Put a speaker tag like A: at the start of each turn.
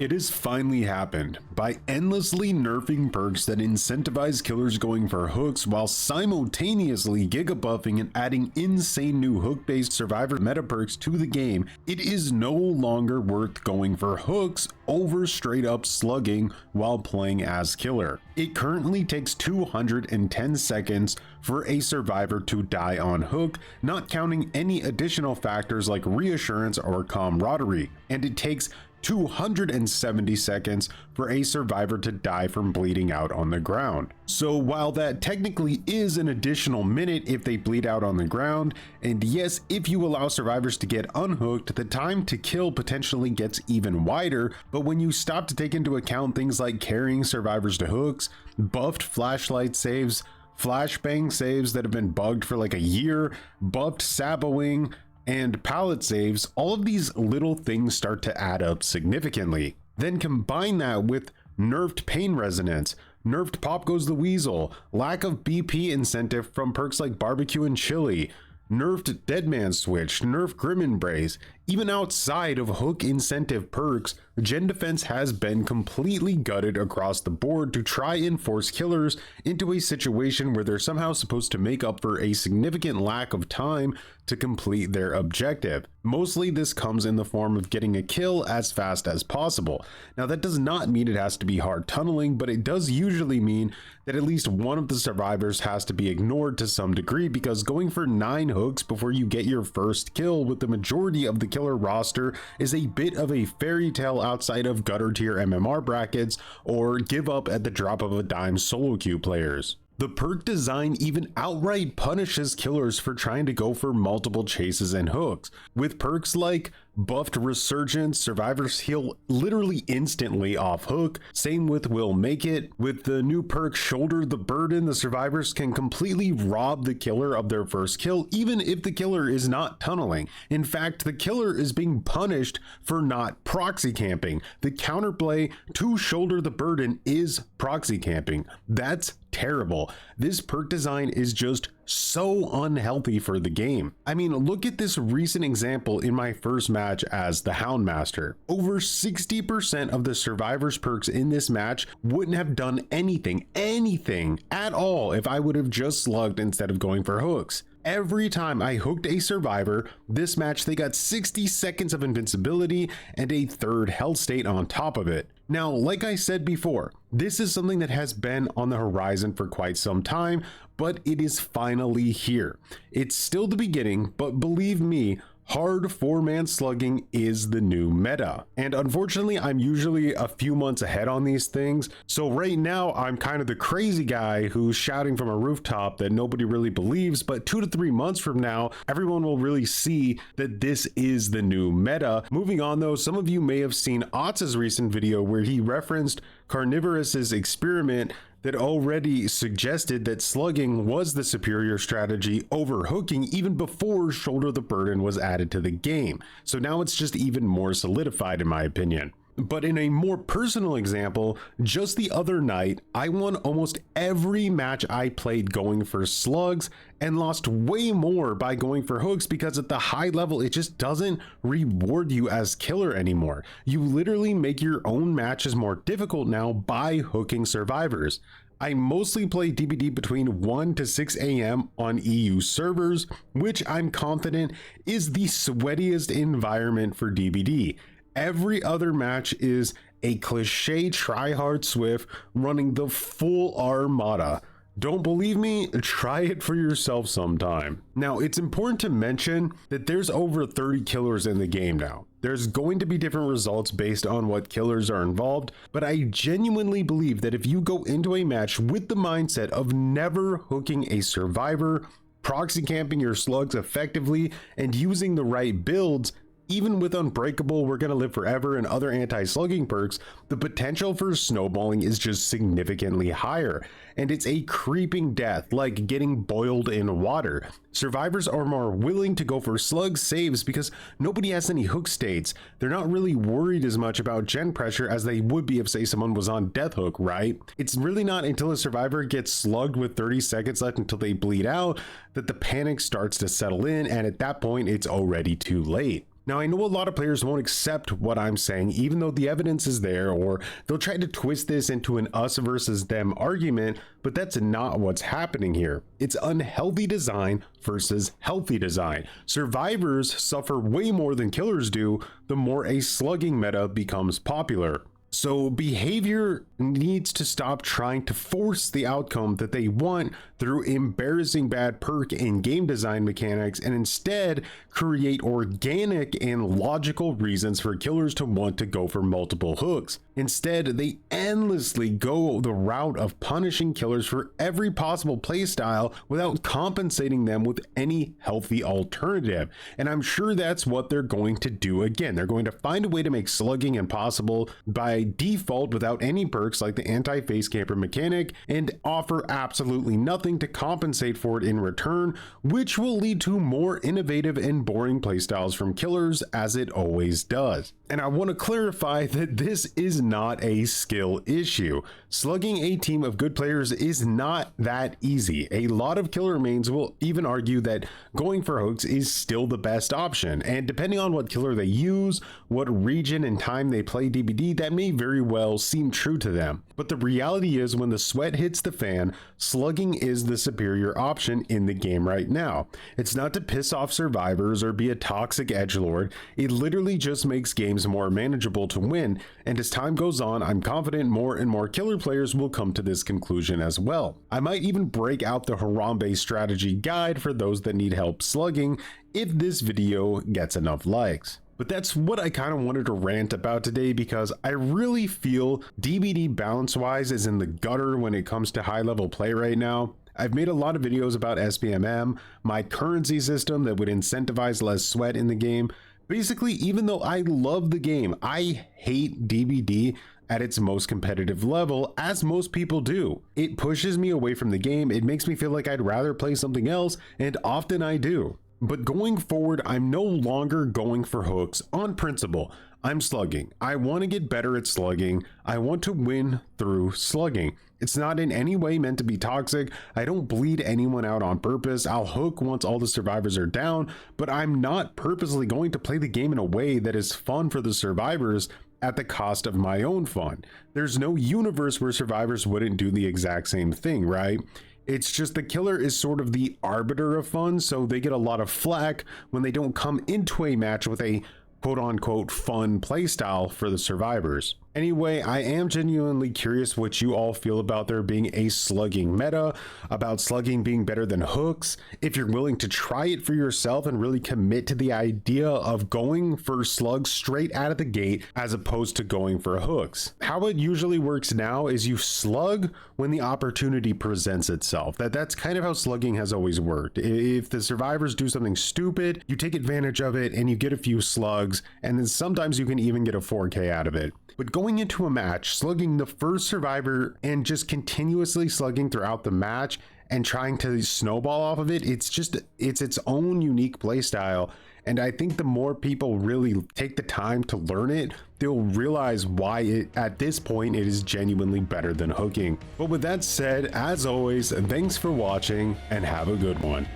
A: It has finally happened. By endlessly nerfing perks that incentivize killers going for hooks while simultaneously gigabuffing and adding insane new hook-based survivor meta perks to the game, it is no longer worth going for hooks over straight up slugging while playing as killer. It currently takes 210 seconds for a survivor to die on hook, not counting any additional factors like reassurance or camaraderie, and it takes 270 seconds for a survivor to die from bleeding out on the ground. So while that technically is an additional minute if they bleed out on the ground, and yes, if you allow survivors to get unhooked, the time to kill potentially gets even wider, but when you stop to take into account things like carrying survivors to hooks, buffed flashlight saves, flashbang saves that have been bugged for like a year, buffed saboing, and pallet saves, all of these little things start to add up significantly. Then combine that with nerfed pain resonance, nerfed pop goes the weasel, lack of BP incentive from perks like barbecue and chili, nerfed deadman switch, nerfed grim embrace. Even outside of hook incentive perks, gen defense has been completely gutted across the board to try and force killers into a situation where they're somehow supposed to make up for a significant lack of time to complete their objective. Mostly this comes in the form of getting a kill as fast as possible. Now that does not mean it has to be hard tunneling, but it does usually mean that at least one of the survivors has to be ignored to some degree, because going for 9 hooks before you get your first kill with the majority of the killer roster is a bit of a fairy tale outside of gutter tier MMR brackets or give up at the drop of a dime solo queue players. The perk design even outright punishes killers for trying to go for multiple chases and hooks. With perks like buffed resurgence, survivors heal literally instantly off hook. Same with will make it. With the new perk shoulder the burden, the survivors can completely rob the killer of their first kill, even if the killer is not tunneling. In fact, the killer is being punished for not proxy camping. The counterplay to shoulder the burden is proxy camping. That's terrible. This perk design is just so unhealthy for the game. I mean, look at this recent example in my first match as the Houndmaster. Over 60% of the survivors perks in this match wouldn't have done anything at all if I would have just slugged instead of going for hooks. Every time I hooked a survivor this match, they got 60 seconds of invincibility and a third health state on top of it. Now, like I said before, this is something that has been on the horizon for quite some time, but it is finally here. It's still the beginning, but believe me, hard 4-man slugging is the new meta. And unfortunately, I'm usually a few months ahead on these things. So right now, I'm kind of the crazy guy who's shouting from a rooftop that nobody really believes, but 2 to 3 months from now, everyone will really see that this is the new meta. Moving on though, some of you may have seen Otz's recent video where he referenced Carnivorous's experiment that already suggested that slugging was the superior strategy over hooking even before shoulder the burden was added to the game. So now it's just even more solidified in my opinion. But in a more personal example, just the other night, I won almost every match I played going for slugs and lost way more by going for hooks because at the high level, it just doesn't reward you as killer anymore. You literally make your own matches more difficult now by hooking survivors. I mostly play DBD between 1 to 6 a.m. on EU servers, which I'm confident is the sweatiest environment for DBD. Every other match is a cliche tryhard Swift running the full armada. Don't believe me? Try it for yourself sometime. Now, it's important to mention that there's over 30 killers in the game now. There's going to be different results based on what killers are involved, but I genuinely believe that if you go into a match with the mindset of never hooking a survivor, proxy camping your slugs effectively, and using the right builds, even with Unbreakable, We're Gonna Live Forever, and other anti-slugging perks, the potential for snowballing is just significantly higher, and it's a creeping death, like getting boiled in water. Survivors are more willing to go for slug saves because nobody has any hook states. They're not really worried as much about gen pressure as they would be if, say, someone was on death hook, right? It's really not until a survivor gets slugged with 30 seconds left until they bleed out that the panic starts to settle in, and at that point, it's already too late. Now, I know a lot of players won't accept what I'm saying, even though the evidence is there, or they'll try to twist this into an us versus them argument, but that's not what's happening here. It's unhealthy design versus healthy design. Survivors suffer way more than killers do the more a slugging meta becomes popular. So behavior needs to stop trying to force the outcome that they want through embarrassing bad perk and game design mechanics, and instead create organic and logical reasons for killers to want to go for multiple hooks. Instead, they endlessly go the route of punishing killers for every possible playstyle without compensating them with any healthy alternative. And I'm sure that's what they're going to do again. They're going to find a way to make slugging impossible by default without any perks like the anti-face camper mechanic, and offer absolutely nothing to compensate for it in return, which will lead to more innovative and boring playstyles from killers, as it always does. And I want to clarify that this is not a skill issue. Slugging a team of good players is not that easy. A lot of killer mains will even argue that going for hooks is still the best option, and depending on what killer they use, what region and time they play DBD, that may very well seem true to them. But the reality is, when the sweat hits the fan, slugging is the superior option in the game right now. It's not to piss off survivors or be a toxic edgelord. It literally just makes games more manageable to win, and as time goes on, I'm confident more and more killer players will come to this conclusion as well. I might even break out the Harambe strategy guide for those that need help slugging if this video gets enough likes. But that's what I kind of wanted to rant about today, because I really feel DBD balance wise is in the gutter when it comes to high level play right now. I've made a lot of videos about SPMM, my currency system that would incentivize less sweat in the game. Basically, even though I love the game, I hate DBD at its most competitive level, as most people do. It pushes me away from the game, it makes me feel like I'd rather play something else, and often I do. But going forward, I'm no longer going for hooks on principle. I'm slugging. I want to get better at slugging. I want to win through slugging. It's not in any way meant to be toxic. I don't bleed anyone out on purpose. I'll hook once all the survivors are down, but I'm not purposely going to play the game in a way that is fun for the survivors at the cost of my own fun. There's no universe where survivors wouldn't do the exact same thing, right? It's just the killer is sort of the arbiter of fun, so they get a lot of flack when they don't come into a match with a quote-unquote fun playstyle for the survivors. Anyway, I am genuinely curious what you all feel about there being a slugging meta, about slugging being better than hooks, if you're willing to try it for yourself and really commit to the idea of going for slugs straight out of the gate as opposed to going for hooks. How it usually works now is you slug when the opportunity presents itself. That's kind of how slugging has always worked. If the survivors do something stupid, you take advantage of it and you get a few slugs, and then sometimes you can even get a 4K out of it. But going into a match, slugging the first survivor and just continuously slugging throughout the match and trying to snowball off of it, it's its own unique playstyle. And I think the more people really take the time to learn it, they'll realize why at this point it is genuinely better than hooking. But with that said, as always, thanks for watching and have a good one.